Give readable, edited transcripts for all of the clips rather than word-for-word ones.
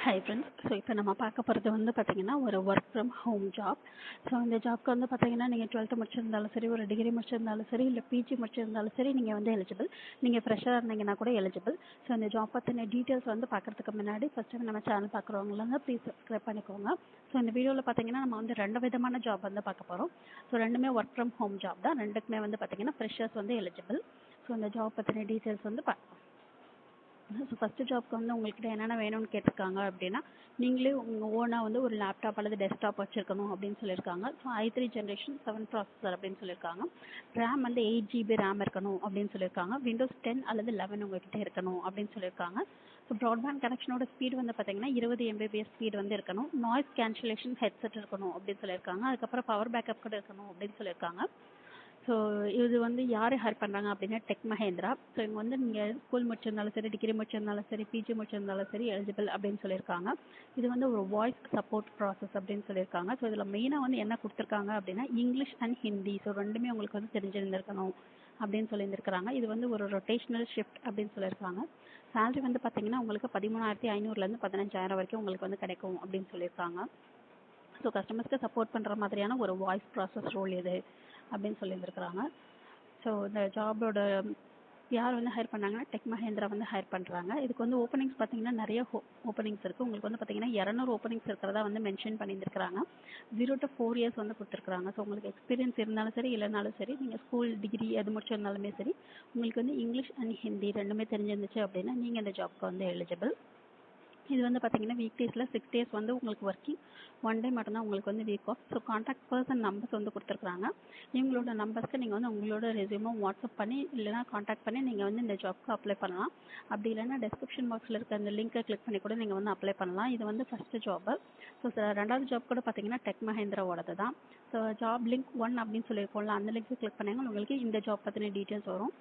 Hi friends. So இப்போ நம்ம பார்க்க போகிறது வந்து பார்த்தீங்கன்னா ஒரு work from home job. So இந்த ஜாப்க்கு வந்து பார்த்தீங்கன்னா நீங்கள் 12th முடிச்சிருந்தாலும் சரி, ஒரு டிகிரி முடிச்சிருந்தாலும் சரி, இல்லை பிஜி முடிச்சிருந்தாலும் சரி, நீங்கள் வந்து எலிஜிபிள். நீங்கள் ஃப்ரெஷராக இருந்தீங்கன்னா கூட எலிஜிபிள். ஸோ இந்த ஜாப் பற்றின டீட்டெயில்ஸ் வந்து பார்க்குறதுக்கு முன்னாடி ஃபஸ்ட் டைம் நம்ம சேனல் பார்க்குறவங்களாங்க ப்ளீஸ் சப்ஸ்கிரைப் பண்ணிக்கோங்க. ஸோ இந்த வீடியோவில் பார்த்தீங்கன்னா நம்ம வந்து 2 விதமான ஜாப் வந்து பார்க்க போகிறோம். ஸோ ரெண்டுமே ஒர்க் ஃப்ரம் ஹோம் ஜாப் தான். ரெண்டுக்குமே வந்து பார்த்தீங்கன்னா ஃப்ரெஷர்ஸ் வந்து எலிஜிபிள். ஸோ இந்த ஜாப் பற்றின டீட்டெயில்ஸ் வந்து ஸோ ஃபஸ்ட்டு ஜாப்க்கு வந்து உங்கள்கிட்ட என்னென்ன வேணும்னு கேட்டிருக்காங்க அப்படின்னா, நீங்களே உங்கள் ஓனாக வந்து ஒரு லேப்டாப் அல்லது டெஸ்க்டாப் வச்சுருக்கணும் அப்படின்னு சொல்லியிருக்காங்க. ஸோ i3 ஜென்ரேஷன் 7 ப்ராசஸர் அப்படின்னு சொல்லியிருக்காங்க. ரேம் வந்து 8 GB ரேம் இருக்கணும் அப்படின்னு சொல்லியிருக்காங்க. விண்டோஸ் 10 அல்லது 11 உங்கள்கிட்ட இருக்கணும் அப்படின்னு சொல்லியிருக்காங்க. ஸோ ப்ராட்பேண்ட் கனெக்ஷனோட ஸ்பீடு வந்து பார்த்தீங்கன்னா 20 Mbps ஸ்பீடு வந்து இருக்கணும். நாய்ஸ் கேன்சலேஷன் ஹெட்செட் இருக்கணும் அப்படின்னு சொல்லியிருக்காங்க. அதுக்கப்புறம் பவர் பேக்கப் கூட இருக்கணும் அப்படின்னு சொல்லியிருக்காங்க. ஸோ இது வந்து யார் ஹையர் பண்ணுறாங்க அப்படின்னா டெக் மஹேந்திரா. ஸோ இவங்க வந்து நீங்கள் ஸ்கூல் முடிச்சிருந்தாலும் சரி, டிகிரி முடிச்சிருந்தாலும் சரி, பிஜி முடிச்சிருந்தாலும் சரி எலிஜிபிள் அப்படின்னு சொல்லியிருக்காங்க. இது வந்து ஒரு வாய்ஸ் சப்போர்ட் ப்ராசஸ் அப்படின்னு சொல்லியிருக்காங்க. ஸோ இதில் மெயினாக வந்து என்ன கொடுத்துருக்காங்க அப்படின்னா இங்கிலீஷ் அண்ட் ஹிந்தி. ஸோ ரெண்டுமே உங்களுக்கு வந்து தெரிஞ்சிருந்திருக்கணும் அப்படின்னு சொல்லியிருந்திருக்கிறாங்க. இது வந்து ஒரு ரொட்டேஷனல் ஷிஃப்ட் அப்படின்னு சொல்லியிருக்காங்க. சேலரி வந்து பார்த்தீங்கன்னா உங்களுக்கு 13,500 15,000 வரைக்கும் உங்களுக்கு வந்து கிடைக்கும் அப்படின்னு சொல்லியிருக்காங்க. ஸோ கஸ்டமர்ஸ்க்கு சப்போர்ட் பண்ணுற மாதிரியான ஒரு வாய்ஸ் ப்ராசஸ் ரோல் இது அப்படின்னு சொல்லியிருந்துருக்குறாங்க. ஸோ இந்த ஜாபோட யார் வந்து ஹையர் பண்ணாங்கன்னா டெக் மஹேந்திரா வந்து ஹையர் பண்ணுறாங்க. இதுக்கு வந்து ஓப்பனிங்ஸ் பார்த்தீங்கன்னா நிறைய ஓப்பனிங்ஸ் இருக்குது. உங்களுக்கு வந்து பார்த்தீங்கன்னா 200 ஓப்பனிங்ஸ் இருக்கிறதா வந்து மென்ஷன் பண்ணியிருக்கிறாங்க. 0 to 4 years வந்து கொடுத்துருக்குறாங்க. ஸோ உங்களுக்கு எக்ஸ்பீரியன்ஸ் இருந்தாலும் சரி, இல்லைனாலும் சரி, நீங்கள் ஸ்கூல் டிகிரி எது முடிச்சிருந்தாலுமே சரி, உங்களுக்கு வந்து இங்கிலீஷ் அண்ட் ஹிந்தி ரெண்டுமே தெரிஞ்சிருந்துச்சு அப்படின்னா நீங்கள் இந்த ஜாப்க்கு வந்து எலிஜிபிள். இது வந்து பார்த்தீங்கன்னா வீக் டேஸில் 6 days வந்து உங்களுக்கு ஒர்க்கிங், 1 day மட்டும்தான் உங்களுக்கு வந்து week off. So contact person numbers வந்து கொடுத்துருக்குறாங்க. இவங்களோட நம்பர்ஸ்க்கு நீங்கள் வந்து உங்களோட ரெஸ்யூமை வாட்ஸ்அப் பண்ணி இல்லைனா காண்டாக்ட் பண்ணி நீங்கள் வந்து இந்த ஜாப்க்கு அப்ளை பண்ணலாம். அப்படி இல்லைனா டெஸ்கிரிப்ஷன் பாக்ஸில் இருக்க அந்த லிங்கை கிளிக் பண்ணி கூட நீங்கள் வந்து அப்ளை பண்ணலாம். இது வந்து ஃபஸ்ட்டு ஜாபு. ஸோ ரெண்டாவது ஜாப் கூட பார்த்தீங்கன்னா டெக் மஹேந்திராவோடது தான். ஸோ ஜாப் லிங்க் 1 அப்படின்னு சொல்லியிருக்கோம்ல, அந்த லிங்க்கை கிளிக் பண்ணிங்கன்னா உங்களுக்கு இந்த ஜாப் பற்றின டீட்டெயில்ஸ் வரும்.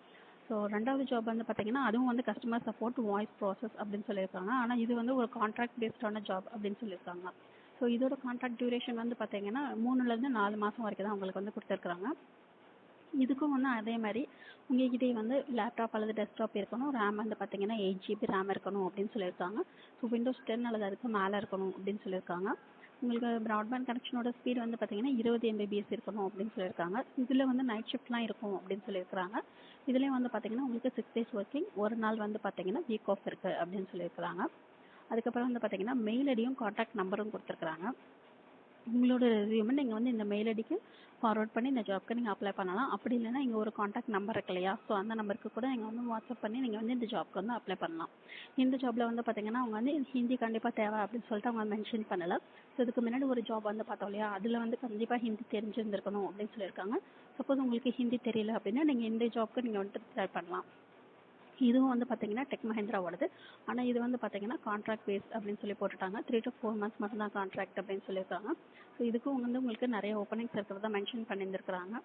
ஸோ ரெண்டாவது ஜாப் வந்து பார்த்தீங்கன்னா அதுவும் வந்து கஸ்டமர் சப்போர்ட் வாய்ஸ் ப்ராசஸ் அப்படின்னு சொல்லியிருக்காங்க. ஆனால் இது வந்து ஒரு கான்ட்ராக்ட் பேஸ்டான ஜாப் அப்படின்னு சொல்லியிருக்காங்க. ஸோ இதோட கான்ட்ராக்ட் டியூரேஷன் வந்து பார்த்தீங்கன்னா 3லேருந்து 4 மாதம் வரைக்கும் தான் உங்களுக்கு வந்து கொடுத்துருக்குறாங்க. இதுக்கும் வந்து அதே மாதிரி உங்ககிட்டே வந்து லேப்டாப் அல்லது டெஸ்க்டாப் இருக்கணும். ரேம் வந்து பார்த்தீங்கன்னா 8 GB ரேம் இருக்கணும் அப்படின்னு சொல்லியிருக்காங்க. ஸோ விண்டோஸ் 10 அல்லது அதுக்கு மேலே இருக்கணும் அப்படின்னு சொல்லியிருக்காங்க. உங்களுக்கு ப்ராட்பேண்ட் கனெக்ஷனோட ஸ்பீடு வந்து பார்த்தீங்கன்னா 20 Mbps இருக்கணும் அப்படின்னு சொல்லியிருக்காங்க. இதில் வந்து நைட் ஷிஃப்ட்லாம் இருக்கும் அப்படின்னு சொல்லியிருக்காங்க. இதுலேயும் வந்து பார்த்தீங்கன்னா உங்களுக்கு 6 days ஒர்க்கிங், ஒரு நாள் வந்து பார்த்தீங்கன்னா வீக் ஆஃப் இருக்குது அப்படின்னு சொல்லியிருக்கிறாங்க. அதுக்கப்புறம் வந்து பார்த்தீங்கன்னா மெயில் ஐடியும் காண்டாக்ட் நம்பரும் கொடுத்துருக்குறாங்க. உங்களோட ரெஸ்யூமை நீங்கள் வந்து இந்த மெயில் ஐடிக்கு ஃபார்வர்ட் பண்ணி இந்த ஜாப்க்கு நீங்கள் அப்ளை பண்ணலாம். அப்படி இல்லைன்னா இங்கே ஒரு காண்டாக்ட் நம்பர் இருக்கு இல்லையா, ஸோ அந்த நம்பருக்கு கூட நீங்கள் வந்து வாட்ஸ்அப் பண்ணி நீங்கள் வந்து இந்த ஜாப்க்கு வந்து அப்ளை பண்ணலாம். இந்த ஜாப்பில் வந்து பார்த்தீங்கன்னா அவங்க வந்து ஹிந்தி கண்டிப்பாக தேவை அப்படின்னு சொல்லிட்டு அவங்க மென்ஷன் பண்ணலை. ஸோ இதுக்கு முன்னாடி ஒரு ஜாப் வந்து பார்த்தோம் இல்லையா, அதில் வந்து கண்டிப்பாக ஹிந்தி தெரிஞ்சிருந்திருக்கணும் அப்படின்னு சொல்லியிருக்காங்க. சப்போஸ் உங்களுக்கு ஹிந்தி தெரியல அப்படின்னா நீங்கள் இந்த ஜாப்க்கு நீங்கள் வந்துட்டு ட்ரை பண்ணலாம். இதுவும் வந்து பார்த்தீங்கன்னா டெக் மஹேந்திராவோடது. ஆனால் இது வந்து பார்த்தீங்கன்னா கான்ட்ராக்ட் பேஸ் அப்படின்னு சொல்லி போட்டுட்டாங்க. 3 to 4 months மட்டும்தான் கான்ட்ராக்ட் அப்படின்னு சொல்லியிருக்காங்க. ஸோ இதுக்கும் வந்து உங்களுக்கு நிறைய ஓப்பனிங்ஸ் இருக்கிறதா மென்ஷன் பண்ணியிருந்துருக்குறாங்க.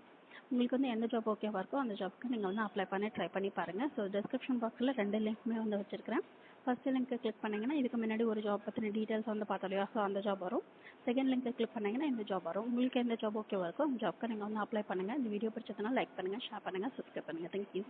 உங்களுக்கு வந்து எந்த ஜாப் ஓகேவா இருக்கோ அந்த ஜாப்க்கு நீங்கள் வந்து அப்ளை பண்ணி ட்ரை பண்ணி பாருங்கள். ஸோ டிஸ்கிரிப்ஷன் பாக்ஸில் 2 லிங்க்குமே வந்து வச்சிருக்கிறேன். ஃபஸ்ட்டு லிங்க்கை கிளிக் பண்ணிங்கன்னா இதுக்கு முன்னாடி ஒரு ஜாப் பற்றின டீட்டெயில்ஸ் வந்து பார்த்தோம் இல்லையா, ஸோ அந்த ஜாப் வரும். செகண்ட் லிங்க்கை கிளிக் பண்ணிங்கன்னா இந்த ஜாப் வரும். உங்களுக்கு எந்த ஜாப் ஓகேவா இருக்கோ அந்த ஜாப்க்கு நீங்கள் வந்து அப்ளை பண்ணுங்கள். இந்த வீடியோ பிடிச்சதுனா லைக் பண்ணுங்கள், ஷேர் பண்ணுங்கள், சப்ஸ்கிரைப் பண்ணுங்கள். தேங்க்யூ.